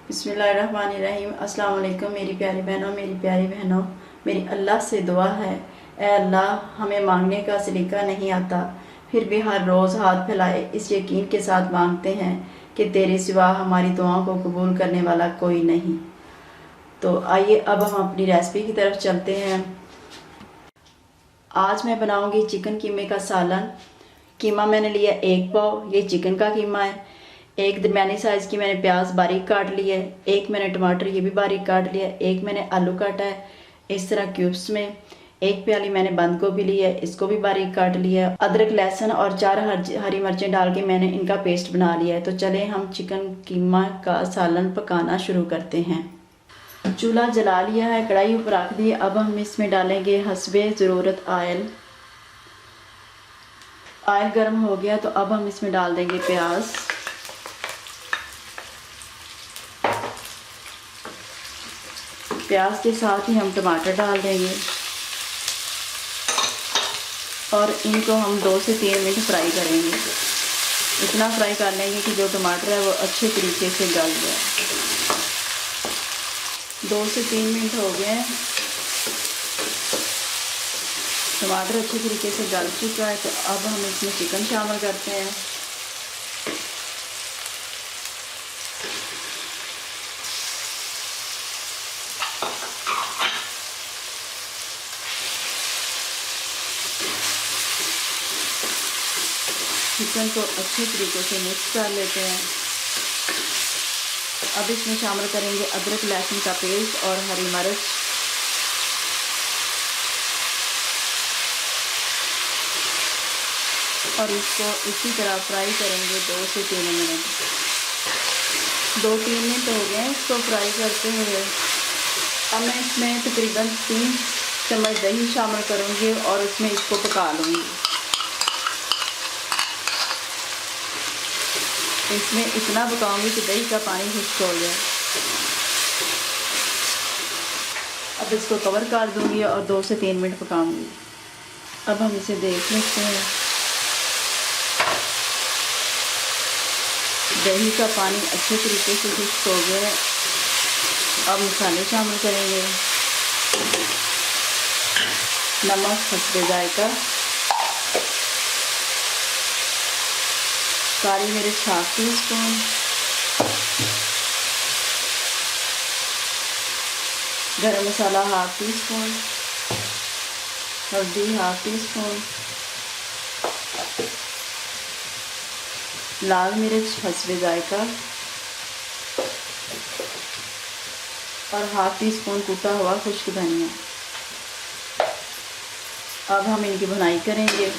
बिस्मिल्लाहिर्रहमानिर्रहीम। अस्सलाम वालेकुम मेरी प्यारी बहनों, मेरी अल्लाह से दुआ है, ए अल्लाह हमें मांगने का सलीका नहीं आता, फिर भी हर रोज़ हाथ फैलाए इस यकीन के साथ मांगते हैं कि तेरे सिवा हमारी दुआओं को कबूल करने वाला कोई नहीं। तो आइए अब हम अपनी रेसिपी की तरफ चलते हैं। आज मैं बनाऊंगी चिकन कीमे का सालन। कीमा मैंने लिया 1 पाव, ये चिकन का कीमा है। एक दरमियानी साइज़ की मैंने प्याज बारीक काट ली है, एक मैंने टमाटर ये भी बारीक काट लिया, एक मैंने आलू काटा है इस तरह क्यूब्स में। एक प्याली मैंने बंद गोभी ली है, इसको भी बारीक काट लिया है। अदरक लहसुन और 4 हरी मिर्चें डाल के मैंने इनका पेस्ट बना लिया है। तो चले हम चिकन कीमा का सालन पकाना शुरू करते हैं। चूल्हा जला लिया है, कढ़ाई ऊपर रख दी। अब हम इसमें डालेंगे हस्बे ज़रूरत ऑयल। ऑयल गर्म हो गया तो अब हम इसमें डाल देंगे प्याज। प्याज के साथ ही हम टमाटर डाल देंगे और इनको हम 2 से 3 मिनट फ्राई करेंगे। इतना फ्राई कर लेंगे कि जो टमाटर है वो अच्छे तरीके से गल जाए। 2 से 3 मिनट हो गए हैं, टमाटर अच्छे तरीके से गल चुका है। तो अब हम इसमें चिकन शामिल करते हैं। चिकन को अच्छे तरीके से मिक्स कर लेते हैं। अब इसमें शामिल करेंगे अदरक लहसुन का पेस्ट और हरी मिर्च। और इसको इसी तरह फ्राई करेंगे 2 से 3 मिनट। 2-3 मिनट हो गए इसको फ्राई करते हुए। अब मैं इसमें तकरीबन 3 चम्मच दही शामिल करूँगी और उसमें इसको पका लूँगी। इसमें इतना पकाऊंगी कि दही का पानी खुश्क हो जाए। अब इसको कवर कर दूंगी और 2 से 3 मिनट पकाऊंगी। अब हम इसे देख लेते हैं। दही का पानी अच्छे तरीके से खुश्क हो गया है। अब मसाले शामिल करेंगे। नमक हस्बे जायका, काली मिर्च 1/2 टीस्पून, गरम मसाला 1/2 टीस्पून, हल्दी 1/2 टीस्पून, लाल मिर्च हस्बे जायका और 1/2 टीस्पून कूटा हुआ खुश्क धनिया। अब हम इनकी भुनाई करेंगे।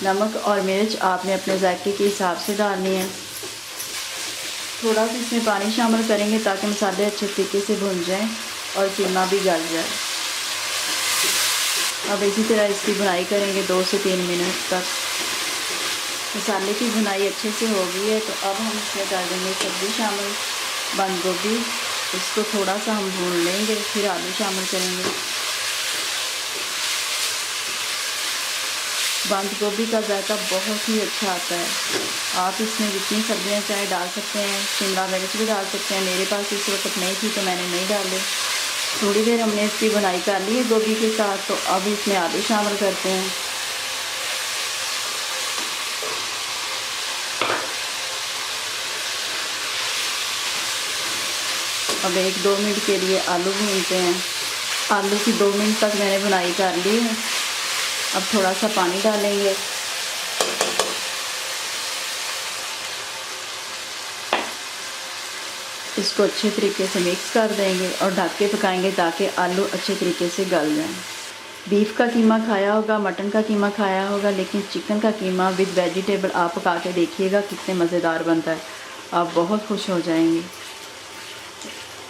नमक और मिर्च आपने अपने जायके के हिसाब से डालनी है। थोड़ा सा इसमें पानी शामिल करेंगे ताकि मसाले अच्छे तरीके से भुन जाएं और कीमा भी गल जाए। अब इसी तरह इसकी भुनाई करेंगे 2 से 3 मिनट तक। मसाले की भुनाई अच्छे से हो गई है तो अब हम इसमें डाल देंगे सब्ज़ी शामिल, बंद गोभी। इसको थोड़ा सा हम भून लेंगे, फिर आलू शामिल करेंगे। बंद गोभी का जायका बहुत ही अच्छा आता है। आप इसमें जितनी सब्जियां चाहे डाल सकते हैं, शिमला मिर्च भी डाल सकते हैं। मेरे पास इस वक्त नहीं थी तो मैंने नहीं डाले। थोड़ी देर हमने इसकी भुनाई कर ली है गोभी के साथ। तो अब इसमें आलू शामिल करते हैं। अब 1-2 मिनट के लिए आलू भूनते हैं। आलू की 2 मिनट तक मैंने भुनाई कर ली है। अब थोड़ा सा पानी डालेंगे। इसको अच्छे तरीके से मिक्स कर देंगे और ढक के पकाएंगे ताकि आलू अच्छे तरीके से गल जाएं। बीफ का कीमा खाया होगा, मटन का कीमा खाया होगा, लेकिन चिकन का कीमा विद वेजिटेबल आप पका के देखिएगा कितने मज़ेदार बनता है। आप बहुत खुश हो जाएंगे।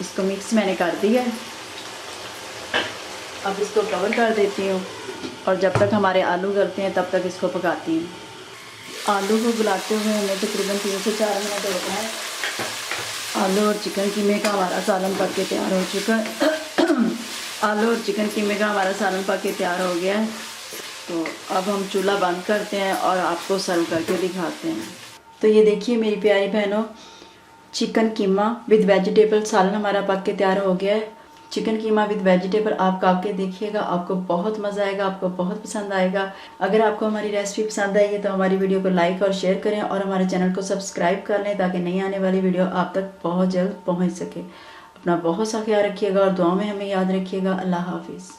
इसको मिक्स मैंने कर दिया है। अब इसको कवर कर देती हूँ और जब तक हमारे आलू गलते हैं तब तक इसको पकाती हूँ। आलू को गलाते हुए हमें तकरीबन 3 से 4 मिनट हो गए हैं। आलू और चिकन कीमे का हमारा सालन पक के तैयार हो चुका है। आलू और चिकन कीमे का हमारा सालन पक के तैयार हो गया है। तो अब हम चूल्हा बंद करते हैं और आपको सर्व करके दिखाते हैं। तो ये देखिए मेरी प्यारी बहनों, चिकन कीमा विद वेजिटेबल सालन हमारा पक के तैयार हो गया है। चिकन कीमा विद वेजिटेबल आप खा के देखिएगा, आपको बहुत मज़ा आएगा, आपको बहुत पसंद आएगा। अगर आपको हमारी रेसिपी पसंद आई है तो हमारी वीडियो को लाइक और शेयर करें और हमारे चैनल को सब्सक्राइब कर लें ताकि नई आने वाली वीडियो आप तक बहुत जल्द पहुंच सके। अपना बहुत सा ख्याल रखिएगा और दुआ में हमें याद रखिएगा। अल्लाह हाफिज़।